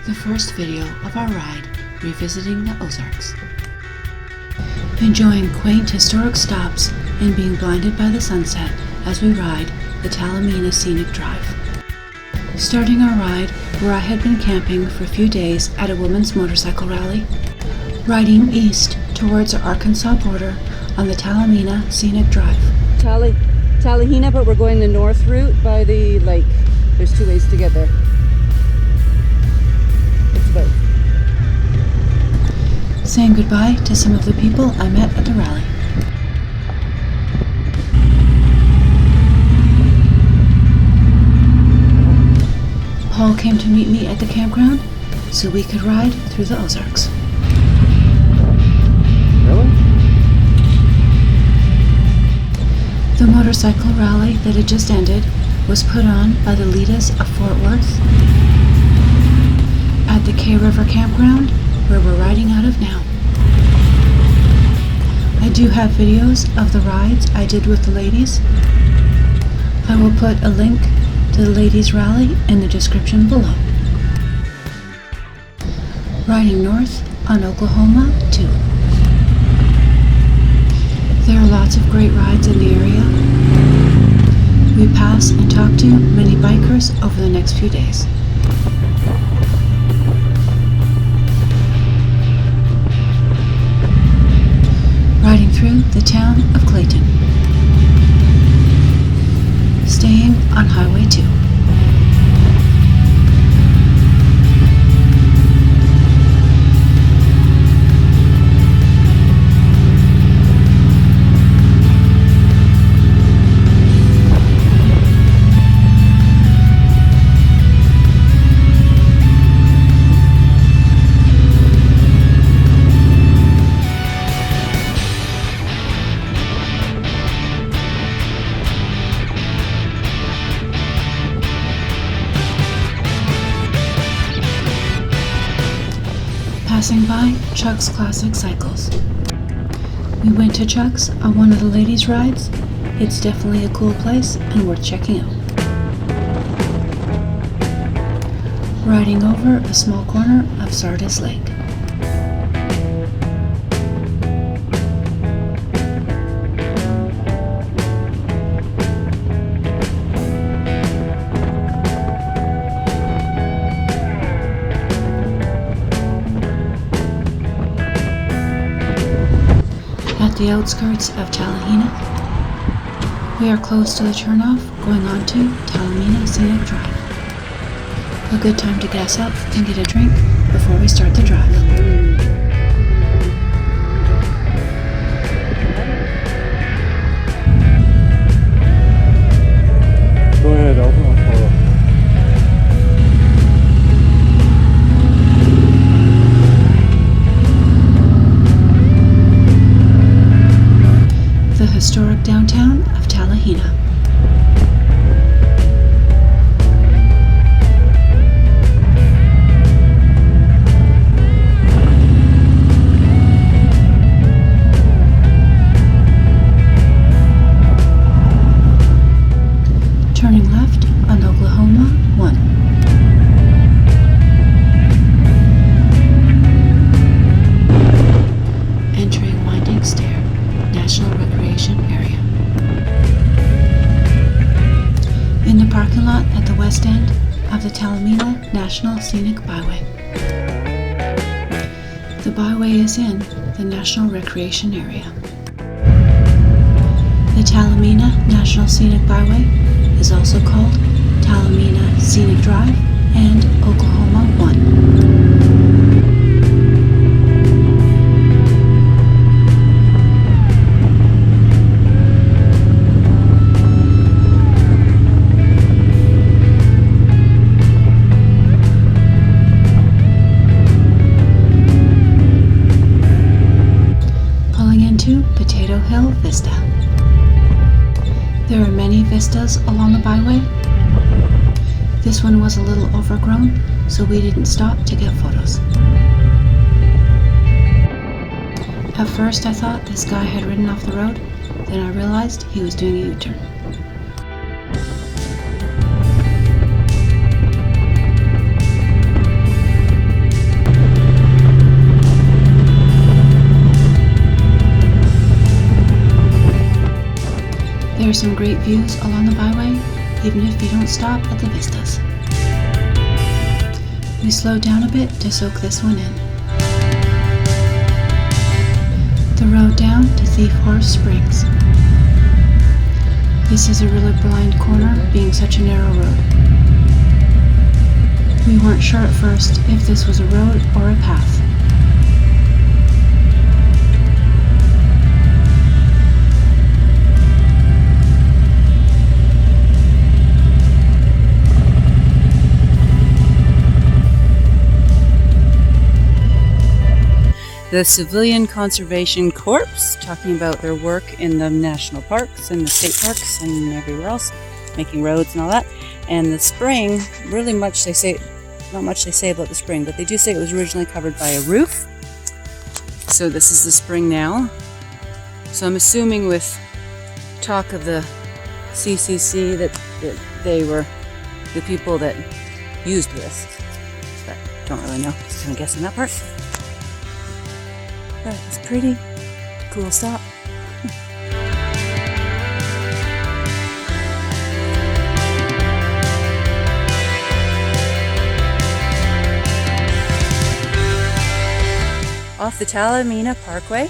the first video of our ride revisiting the Ozarks. Enjoying quaint historic stops and being blinded by the sunset as we ride the Talimena Scenic Drive. Starting our ride where I had been camping for a few days at a women's motorcycle rally, riding east towards the Arkansas border on the Talimena Scenic Drive. Talihina, but we're going the north route by the lake. There's two ways to get there. It's both. Saying goodbye to some of the people I met at the rally. Paul came to meet me at the campground so we could ride through the Ozarks. Really? The motorcycle rally that had just ended was put on by the Leaders of Fort Worth at the K River campground where we're riding out of now. I do have videos of the rides I did with the ladies. I will put a link to the ladies' rally in the description below. Riding north on Oklahoma 2. There are lots of great rides in the area. We pass and talk to many bikers over the next few days. Riding through the town of Clayton. Staying on Highway 2. Passing by Chuck's Classic Cycles. We went to Chuck's on one of the ladies' rides. It's definitely a cool place and worth checking out. Riding over a small corner of Sardis Lake. The outskirts of Talihina. We are close to the turnoff going on to Talimena Scenic Drive. A good time to gas up and get a drink before we start the drive. Go ahead, open up. The historic downtown of Talihina. Turning left on Oklahoma 1. Entering Winding Stair National Recreation Area. In the parking lot at the west end of the Talimena National Scenic Byway. The byway is in the National Recreation Area. The Talimena National Scenic Byway is also called Talimena Scenic Drive and Oklahoma 1. Vista. There are many vistas along the byway. This one was a little overgrown, so we didn't stop to get photos. At first I thought this guy had ridden off the road, then I realized he was doing a U-turn. some great views along the byway, even if you don't stop at the vistas. We slowed down a bit to soak this one in. The road down to Thief Horse Springs. This is a really blind corner, being such a narrow road. We weren't sure at first if this was a road or a path. The Civilian Conservation Corps, talking about their work in the national parks and the state parks and everywhere else, making roads and all that. And the spring, really not much they say about the spring, but they do say it was originally covered by a roof. So this is the spring now. So I'm assuming with talk of the CCC that they were the people that used this. But don't really know, just kind of guessing that part. But it's pretty cool stop. Off the Talimena Parkway,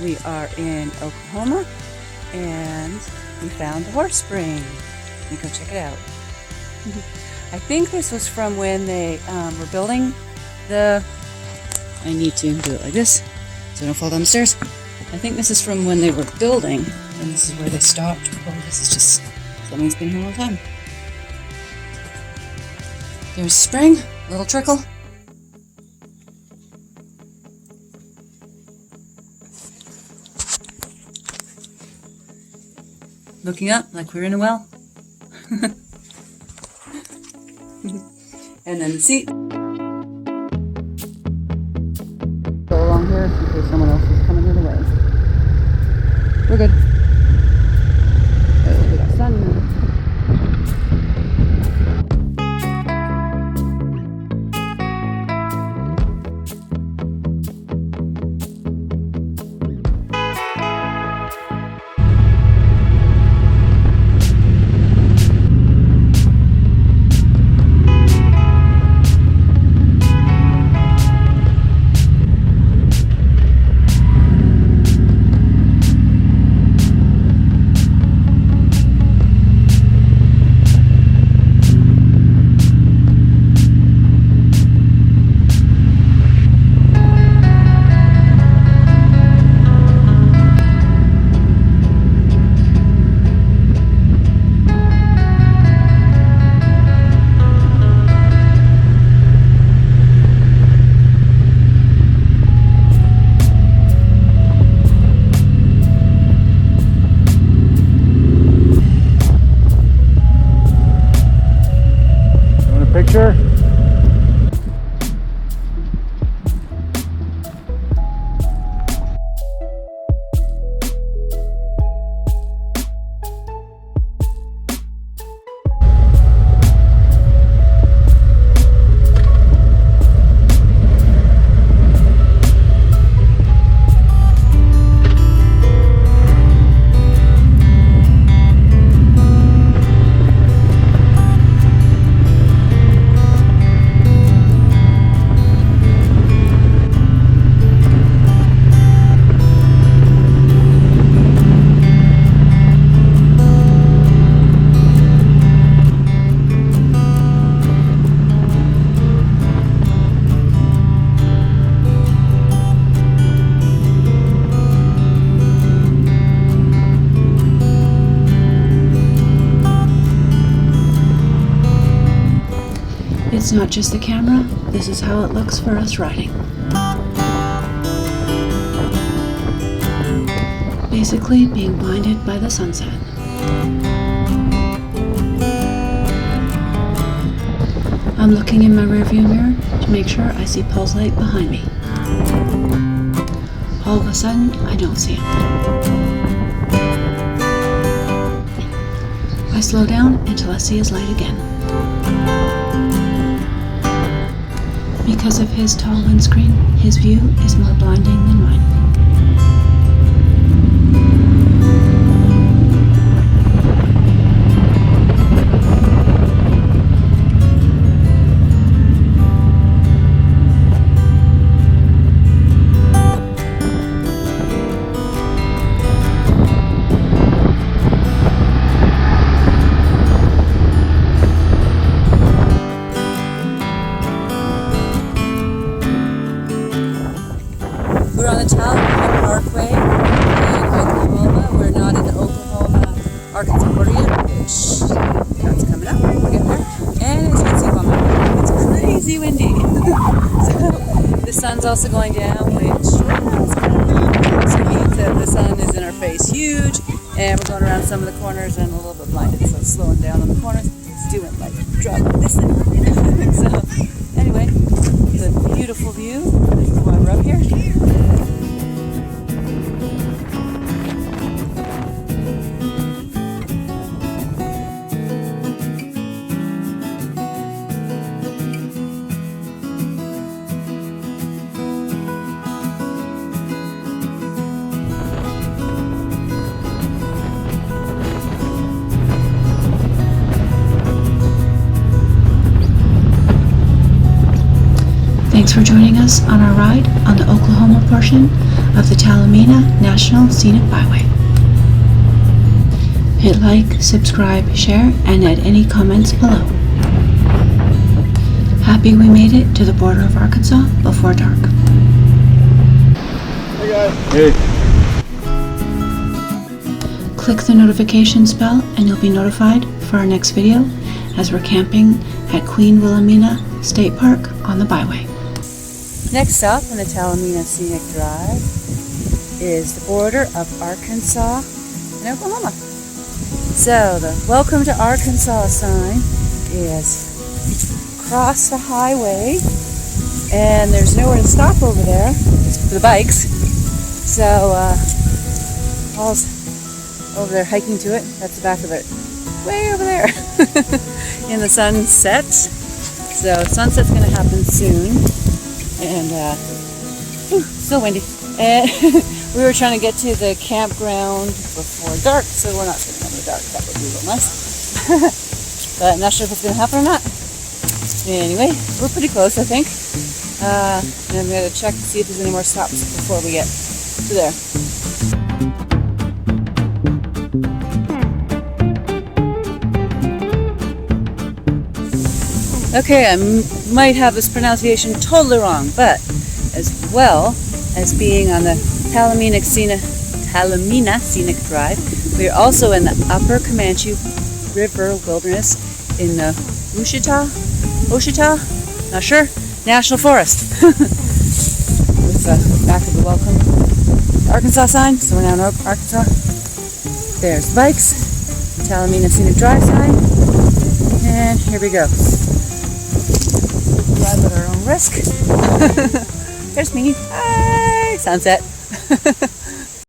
we are in Oklahoma, and we found the horse spring. Let me go check it out. I think this was from when they were building the... I need to do it like this so I don't fall down the stairs. I think this is from when they were building, and this is where they stopped. Oh, this is just something's been here a long time. There's spring, little trickle. Looking up like we're in a well. And then the seat. Go along here in case someone else is coming the other way. We're good. Oh, we got sun. Picture. It's not just the camera, this is how it looks for us riding. Basically being blinded by the sunset. I'm looking in my rearview mirror to make sure I see Paul's light behind me. All of a sudden, I don't see him. I slow down until I see his light again. Because of his tall windscreen, his view is more blinding than mine. Talimena Parkway in Oklahoma. We're not in the Oklahoma-Arkansas border yet, which that's coming up. We're getting there. And as you can see on my map, it's crazy windy. So the sun's also going down, which is kind of cool. So it means that the sun is in our face huge, and we're going around some of the corners and a little bit blinded. So slowing down on the corners, doing like drop this thing. So anyway, it's a beautiful view while we're up here. Thanks for joining us on our ride on the Oklahoma portion of the Talimena National Scenic Byway. Hit like, subscribe, share, and add any comments below. Happy we made it to the border of Arkansas before dark. Hey guys. Hey. Click the notifications bell and you'll be notified for our next video as we're camping at Queen Wilhelmina State Park on the byway. Next stop on the Talimena Scenic Drive is the border of Arkansas and Oklahoma. So the Welcome to Arkansas sign is across the highway, and there's nowhere to stop over there for the bikes. So Paul's over there hiking to it. That's the back of it, way over there in the sunset. So sunset's going to happen soon. And so windy. And we were trying to get to the campground before dark, so we're not sitting in the dark. That would be a little nice. But I'm not sure if it's going to happen or not. Anyway, we're pretty close, I think. And I'm going to check to see if there's any more stops before we get to there. Okay, I might have this pronunciation totally wrong, but as well as being on the Talimena Scenic Drive, we are also in the Upper Comanche River Wilderness in the Ouachita, not sure, National Forest. With the back of the Welcome to Arkansas sign, so we're now in Arkansas. There's the bikes, Talimena Scenic Drive sign, and here we go. Drive at our own risk. There's me. Hi! Sunset.